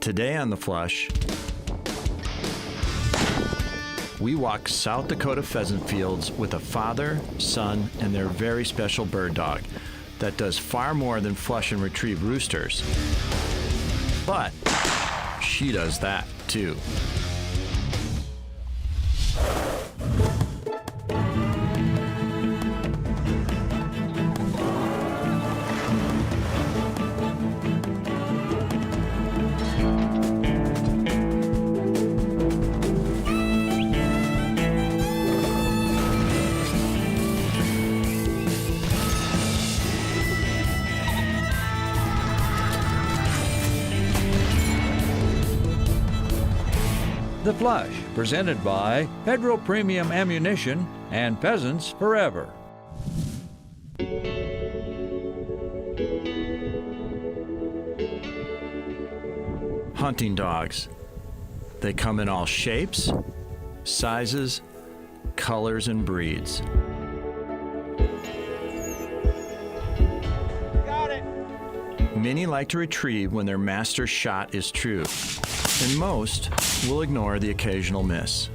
Today on The Flush, we walk South Dakota pheasant fields with a father, son, and their very special bird dog that does far more than flush and retrieve roosters. But she does that too. The Flush, presented by Federal Premium Ammunition and Pheasants Forever. Hunting dogs. They come in all shapes, sizes, colors, and breeds. Got it. Many like to retrieve when their master's shot is true, and most will ignore the occasional miss.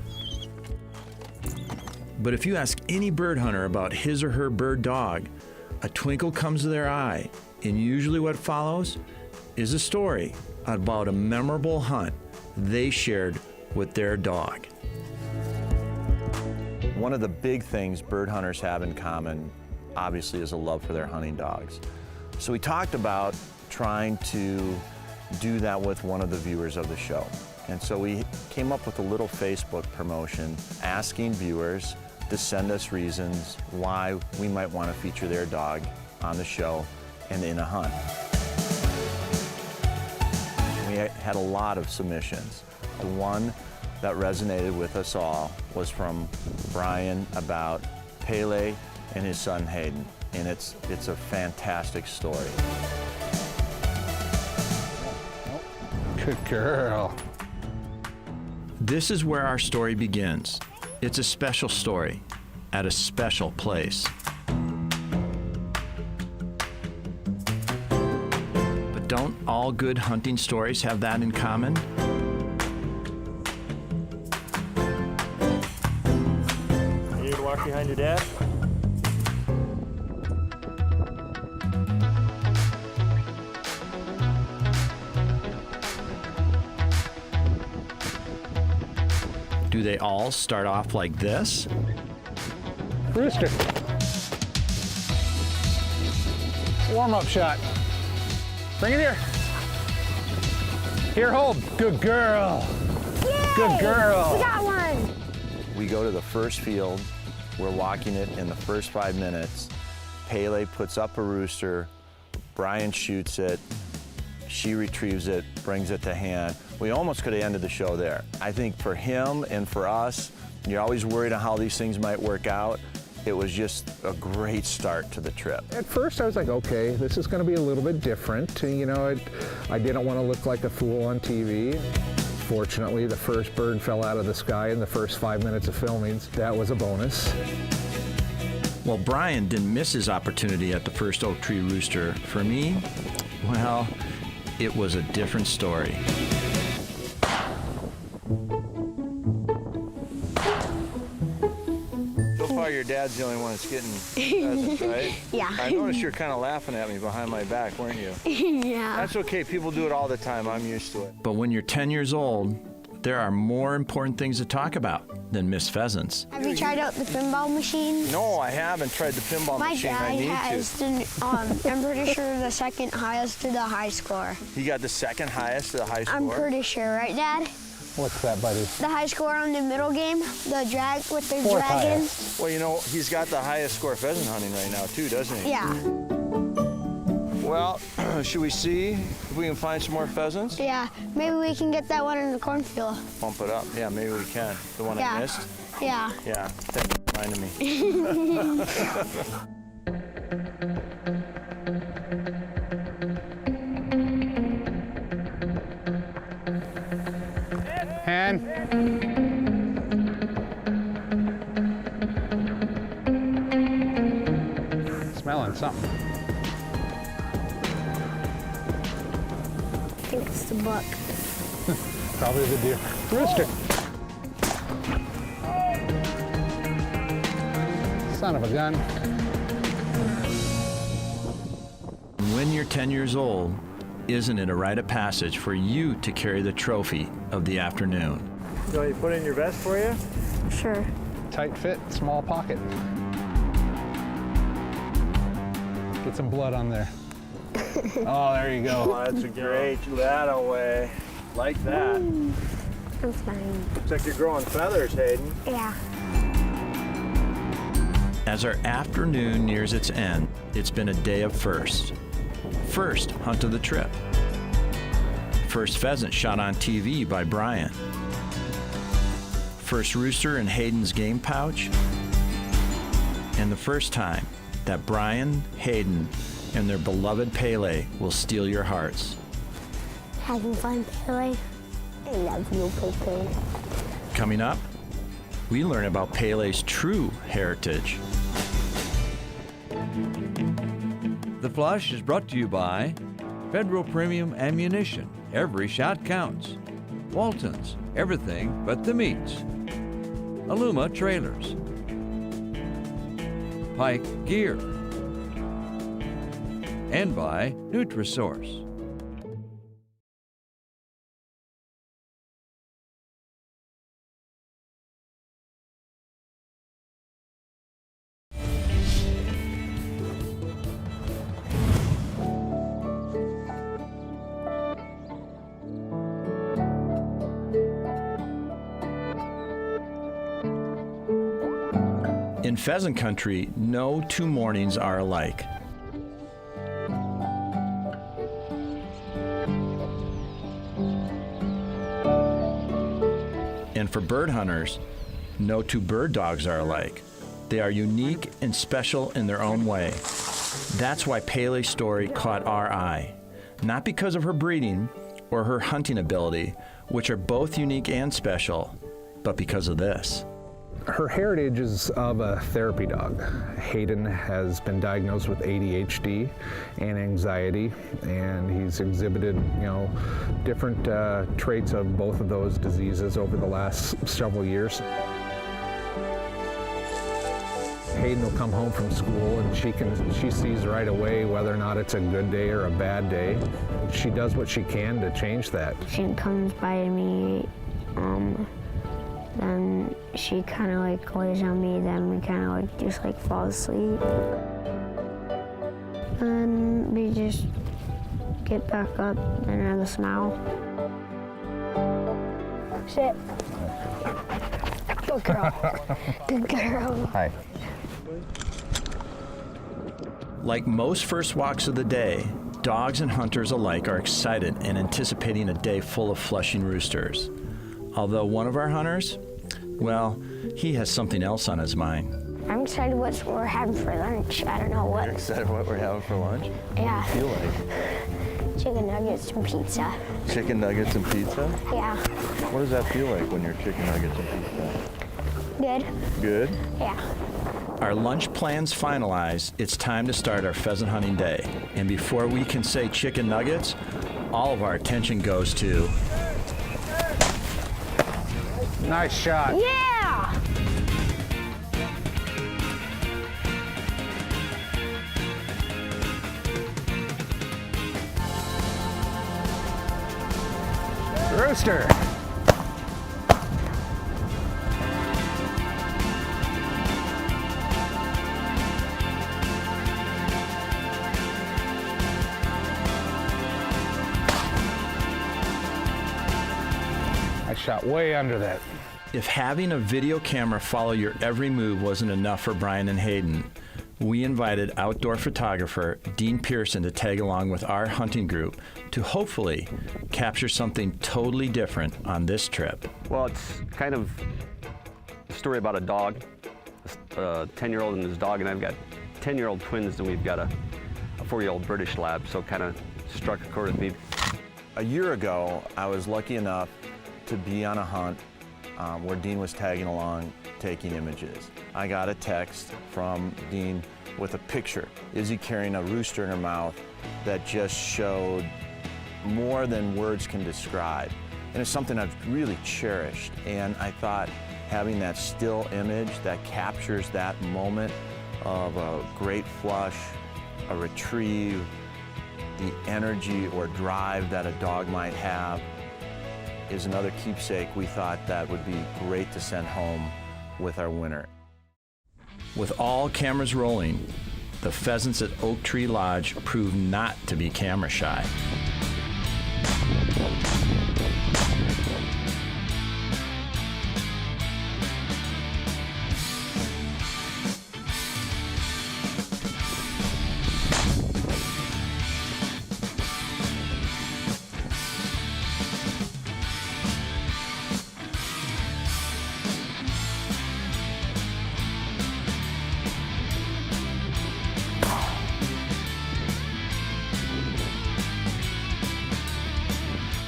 But if you ask any bird hunter about his or her bird dog, a twinkle comes to their eye, and usually what follows is a story about a memorable hunt they shared with their dog. One of the big things bird hunters have in common, obviously, is a love for their hunting dogs. So we talked about trying to do that with one of the viewers of the show. And so we came up with a little Facebook promotion asking viewers to send us reasons why we might want to feature their dog on the show and in a hunt. We had a lot of submissions. The one that resonated with us all was from Brian about Pele and his son Hayden, and it's a fantastic story. Good girl. This is where our story begins. It's a special story at a special place. But don't all good hunting stories have that in common? You need to walk behind your dad? Do they all start off like this? Rooster. Warm-up shot. Bring it here. Here, hold. Good girl. Yay! Good girl. We got one. We go to the first field. We're walking it in the first 5 minutes. Pele puts up a rooster. Brian shoots it. She retrieves it, brings it to hand. We almost could have ended the show there. I think for him and for us, you're always worried on how these things might work out. It was just a great start to the trip. At first I was like, okay, this is going to be a little bit different. You know, I didn't want to look like a fool on TV. Fortunately, the first bird fell out of the sky in the first 5 minutes of filming. That was a bonus. Well, Brian didn't miss his opportunity at the first oak tree rooster. For me, well, it was a different story. So far, your dad's the only one that's getting pheasants, right? Yeah. I noticed you're kind of laughing at me behind my back, weren't you? Yeah. That's okay. People do it all the time. I'm used to it. But when you're 10 years old, there are more important things to talk about than Miss Pheasants. Have you tried out the pinball machine? No, I haven't tried the pinball My machine. dad I need has to. I'm pretty sure the second highest to the high score. He got the second highest to the high score? I'm pretty sure, right, Dad? What's that, buddy? The high score on the middle game, the drag with the Fourth dragon. highest. Well, you know, he's got the highest score pheasant hunting right now, too, doesn't he? Yeah. Well, should we see if we can find some more pheasants? Yeah. Maybe we can get that one in the cornfield. Bump it up. Yeah, maybe we can. The one Yeah. I missed? Yeah. Yeah, thanks for reminding me. Hand. Smelling something. I think it's the buck. Probably the deer. Rooster. Son of a gun. When you're 10 years old, isn't it a rite of passage for you to carry the trophy of the afternoon? So you put in your vest for you? Sure. Tight fit, small pocket. Get some blood on there. Oh, there you go. Oh, that's great. That away. Like that. I'm fine. Looks like you're growing feathers, Hayden. Yeah. As our afternoon nears its end, it's been a day of firsts. First hunt of the trip. First pheasant shot on TV by Brian. First rooster in Hayden's game pouch. And the first time that Brian, Hayden, and their beloved Pele will steal your hearts. Having fun, Pele? I love you, Pele. Coming up, we learn about Pele's true heritage. The Flush is brought to you by Federal Premium Ammunition. Every shot counts. Walton's, everything but the meats. Aluma Trailers. Pike Gear. And by Nutrisource. In pheasant country, no two mornings are alike. And for bird hunters, no two bird dogs are alike. They are unique and special in their own way. That's why Pele's story caught our eye. Not because of her breeding or her hunting ability, which are both unique and special, but because of this. Her heritage is of a therapy dog. Hayden has been diagnosed with ADHD and anxiety, and he's exhibited, different traits of both of those diseases over the last several years. Hayden will come home from school and she sees right away whether or not it's a good day or a bad day. She does what she can to change that. She comes by me, then she kind of lays on me, then we kind of just fall asleep. And we just get back up and have a smile. Sit. Good girl. Good girl. Hi. Like most first walks of the day, dogs and hunters alike are excited and anticipating a day full of flushing roosters. Although one of our hunters, well, he has something else on his mind. I'm excited what we're having for lunch. I don't know what. You're excited what we're having for lunch? Yeah. What do you feel like? Chicken nuggets and pizza. Chicken nuggets and pizza? Yeah. What does that feel like when you're chicken nuggets and pizza? Good. Good? Yeah. Our lunch plans finalized, it's time to start our pheasant hunting day. And before we can say chicken nuggets, all of our attention goes to... Nice shot. Yeah! Rooster. I shot way under that. If having a video camera follow your every move wasn't enough for Brian and Hayden, we invited outdoor photographer Dean Pearson to tag along with our hunting group to hopefully capture something totally different on this trip. Well, it's kind of a story about a dog, a 10-year-old and his dog, and I've got 10-year-old twins, and we've got a 4-year-old British lab, so it kind of struck a chord with me. A year ago, I was lucky enough to be on a hunt where Dean was tagging along, taking images. I got a text from Dean with a picture. Izzy carrying a rooster in her mouth that just showed more than words can describe. and it's something I've really cherished. And I thought having that still image that captures that moment of a great flush, a retrieve, the energy or drive that a dog might have is another keepsake we thought that would be great to send home with our winner. With all cameras rolling, the pheasants at Oak Tree Lodge proved not to be camera shy.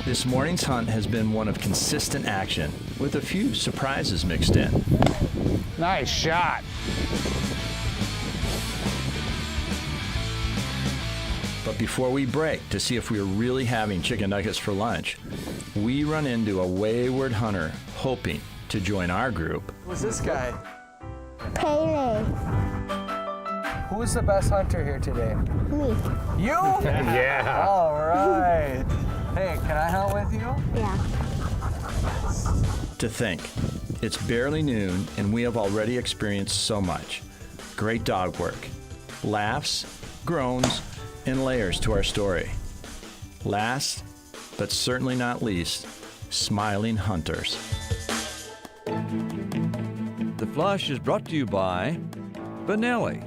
This morning's hunt has been one of consistent action, with a few surprises mixed in. Nice shot. But before we break to see if we are really having chicken nuggets for lunch, we run into a wayward hunter hoping to join our group. Who's this guy? Pele. Who's the best hunter here today? Me. You? Yeah. All right. Hey, can I hunt with you? Yeah. To think, it's barely noon and we have already experienced so much. Great dog work, laughs, groans, and layers to our story. Last, but certainly not least, smiling hunters. The Flush is brought to you by Benelli,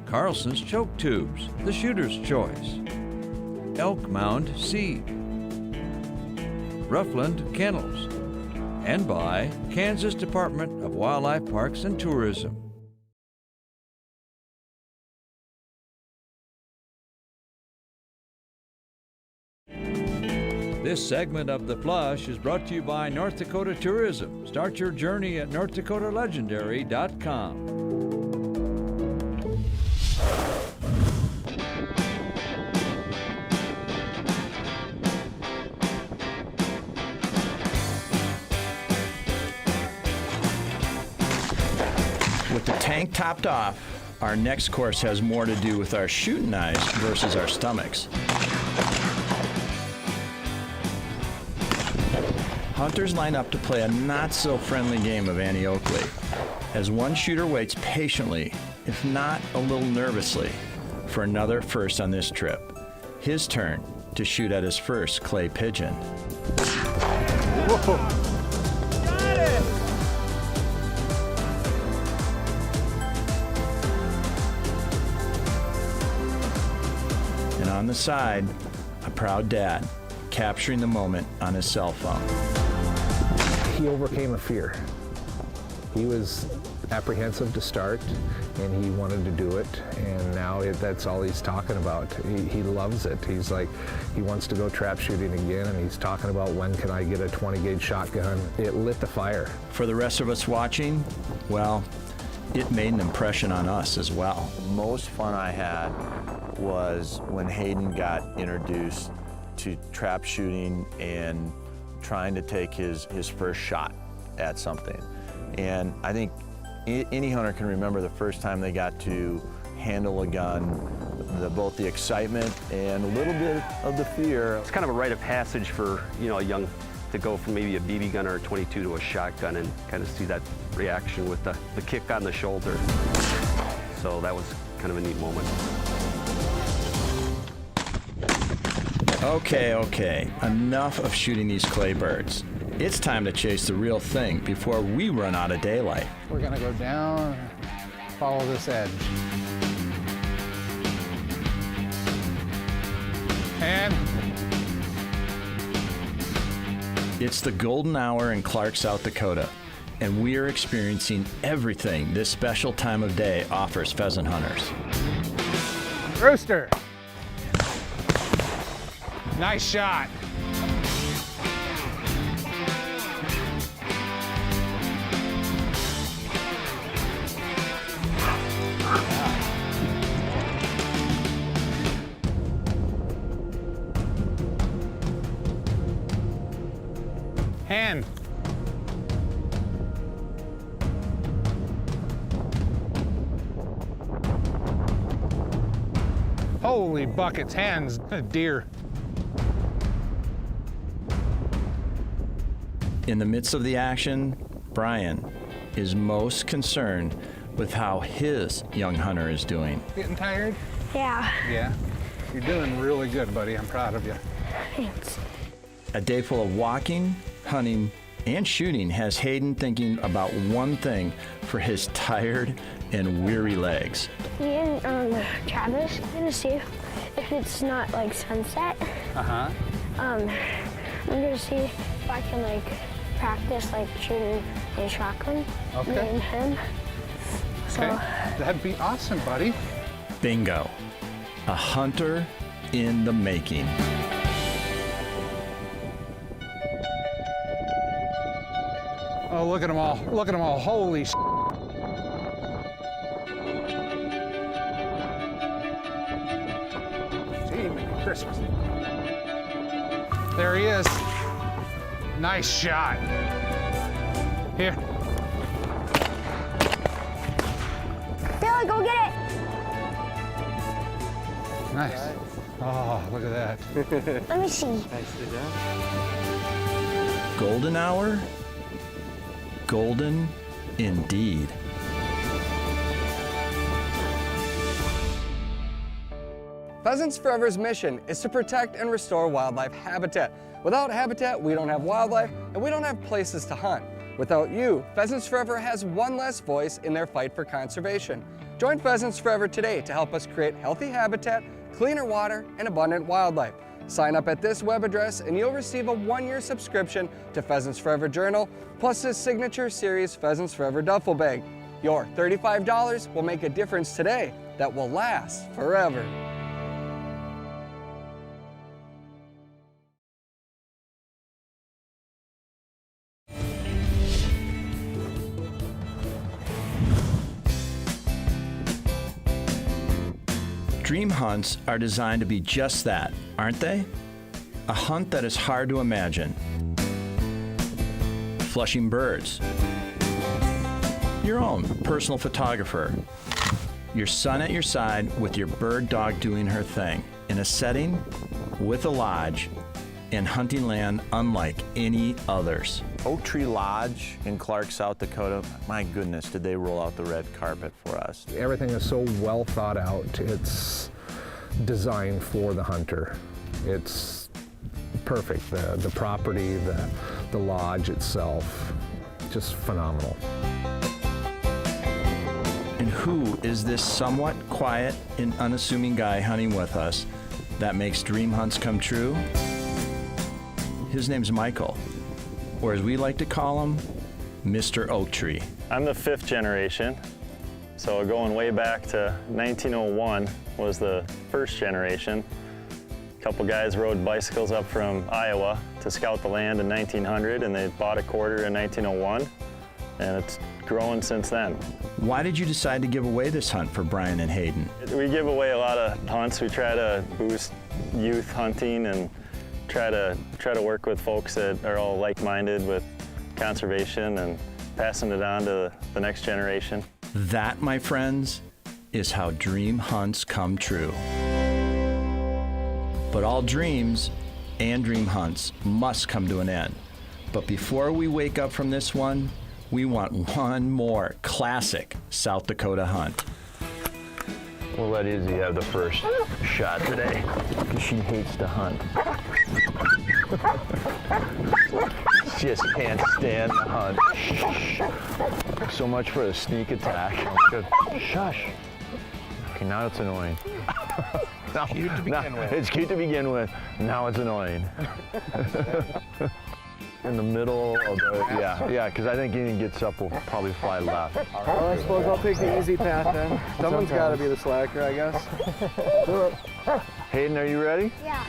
Carlson's Choke Tubes, the Shooter's Choice, Elk Mound Seed, Ruffland Kennels, and by Kansas Department of Wildlife Parks and Tourism. This segment of The Flush is brought to you by North Dakota Tourism. Start your journey at NorthDakotaLegendary.com. With the tank topped off, our next course has more to do with our shooting eyes versus our stomachs. Hunters line up to play a not-so-friendly game of Annie Oakley, as one shooter waits patiently, if not a little nervously, for another first on this trip. His turn to shoot at his first clay pigeon. Whoa. Got it! And on the side, a proud dad capturing the moment on his cell phone. He overcame a fear. He was apprehensive to start, and he wanted to do it, and now that's all he's talking about. He loves it. He's like, he wants to go trap shooting again, and he's talking about when can I get a 20-gauge shotgun. It lit the fire. For the rest of us watching, well, it made an impression on us as well. Most fun I had was when Hayden got introduced to trap shooting and trying to take his first shot at something. And I think any hunter can remember the first time they got to handle a gun, both the excitement and a little bit of the fear. It's kind of a rite of passage for, a young to go from maybe a BB gun or a 22 to a shotgun and kind of see that reaction with the kick on the shoulder. So that was kind of a neat moment. Okay, enough of shooting these clay birds. It's time to chase the real thing before we run out of daylight. We're gonna go down, follow this edge. And It's the golden hour in Clark, South Dakota, and we are experiencing everything this special time of day offers pheasant hunters. rooster. Nice shot. Hen. Holy buckets, hens, deer. In the midst of the action, Brian is most concerned with how his young hunter is doing. Getting tired? Yeah. Yeah. You're doing really good, buddy. I'm proud of you. Thanks. A day full of walking, hunting, and shooting has Hayden thinking about one thing for his tired and weary legs. Me and Travis are gonna see if it's not like sunset. Uh-huh. I'm gonna see if I can like practice like shooting a shotgun. Okay. Me and him. So Okay. That'd be awesome, buddy. Bingo. A hunter in the making. Oh, look at them all. Look at them all. Holy sh**. Gee, Merry Christmas. There he is. Nice shot. Here. Pele, go get it! Nice. Oh, look at that. Let me see. Golden hour? Golden indeed. Pheasants Forever's mission is to protect and restore wildlife habitat. Without habitat, we don't have wildlife, and we don't have places to hunt. Without you, Pheasants Forever has one less voice in their fight for conservation. Join Pheasants Forever today to help us create healthy habitat, cleaner water, and abundant wildlife. Sign up at this web address and you'll receive a 1-year subscription to Pheasants Forever Journal, plus his signature series Pheasants Forever Duffel Bag. Your $35 will make a difference today that will last forever. Dream hunts are designed to be just that, aren't they? A hunt that is hard to imagine. Flushing birds. Your own personal photographer. Your son at your side with your bird dog doing her thing in a setting with a lodge and hunting land unlike any others. Oak Tree Lodge in Clark, South Dakota, my goodness, did they roll out the red carpet for us. Everything is so well thought out. It's designed for the hunter. It's perfect. The property, the lodge itself, just phenomenal. And who is this somewhat quiet and unassuming guy hunting with us that makes dream hunts come true? His name's Michael, or as we like to call him, Mr. Oak Tree. I'm the 5th generation, so going way back to 1901 was the first generation. A couple guys rode bicycles up from Iowa to scout the land in 1900, and they bought a quarter in 1901, and it's grown since then. Why did you decide to give away this hunt for Brian and Hayden? We give away a lot of hunts. We try to boost youth hunting and try to work with folks that are all like-minded with conservation and passing it on to the next generation. That, my friends, is how dream hunts come true. But all dreams and dream hunts must come to an end. But before we wake up from this one, we want one more classic South Dakota hunt. We'll let Izzy have the first shot today, because she hates to hunt. She just can't stand to hunt. Shh. So much for the sneak attack. Good. Shush. Okay, now it's annoying. Now, cute to begin with. It's cute to begin with. Now it's annoying. In the middle of the, yeah, because I think anything gets up will probably fly left. Well, I suppose I'll take the easy path then. Someone's got to be the slacker, I guess. Do it. Hayden, are you ready? Yeah.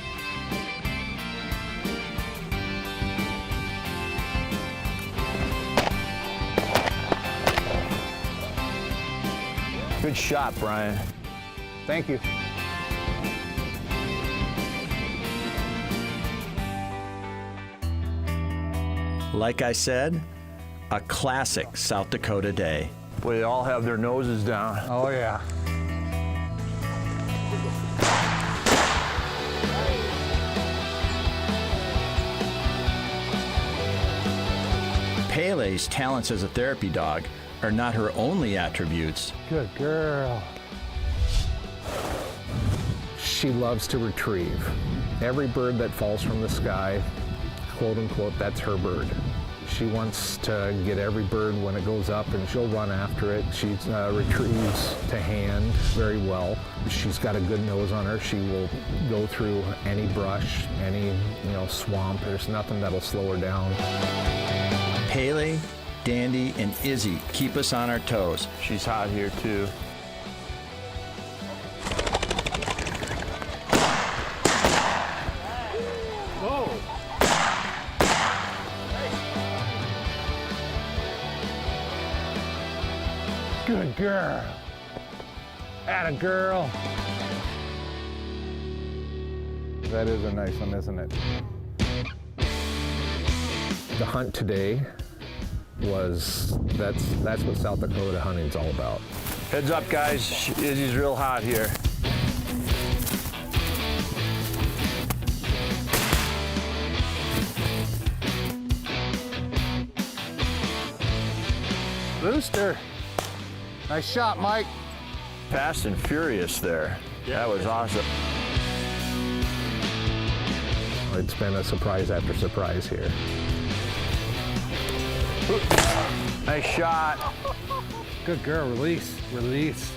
Good shot, Brian. Thank you. Like I said, a classic South Dakota day. Boy, they all have their noses down. Oh, yeah. Pele's talents as a therapy dog are not her only attributes. Good girl. She loves to retrieve. Every bird that falls from the sky, quote unquote, that's her bird. She wants to get every bird when it goes up, and she'll run after it. She retrieves to hand very well. She's got a good nose on her. She will go through any brush, any swamp. There's nothing that'll slow her down. Pele, Dandy, and Izzy keep us on our toes. She's hot here too. Good girl. Atta girl. That is a nice one, isn't it? The hunt today that's what South Dakota hunting's all about. Heads up, guys. Izzy's real hot here. Rooster. Nice shot, Mike. Fast and furious there. That was awesome. It's been a surprise after surprise here. Nice shot. Good girl. Release. Release.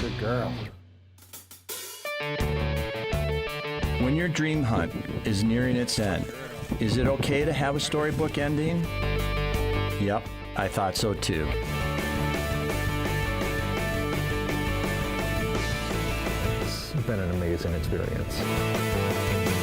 Good girl. When your dream hunt is nearing its end, is it okay to have a storybook ending? Yep, I thought so too. It's been an amazing experience.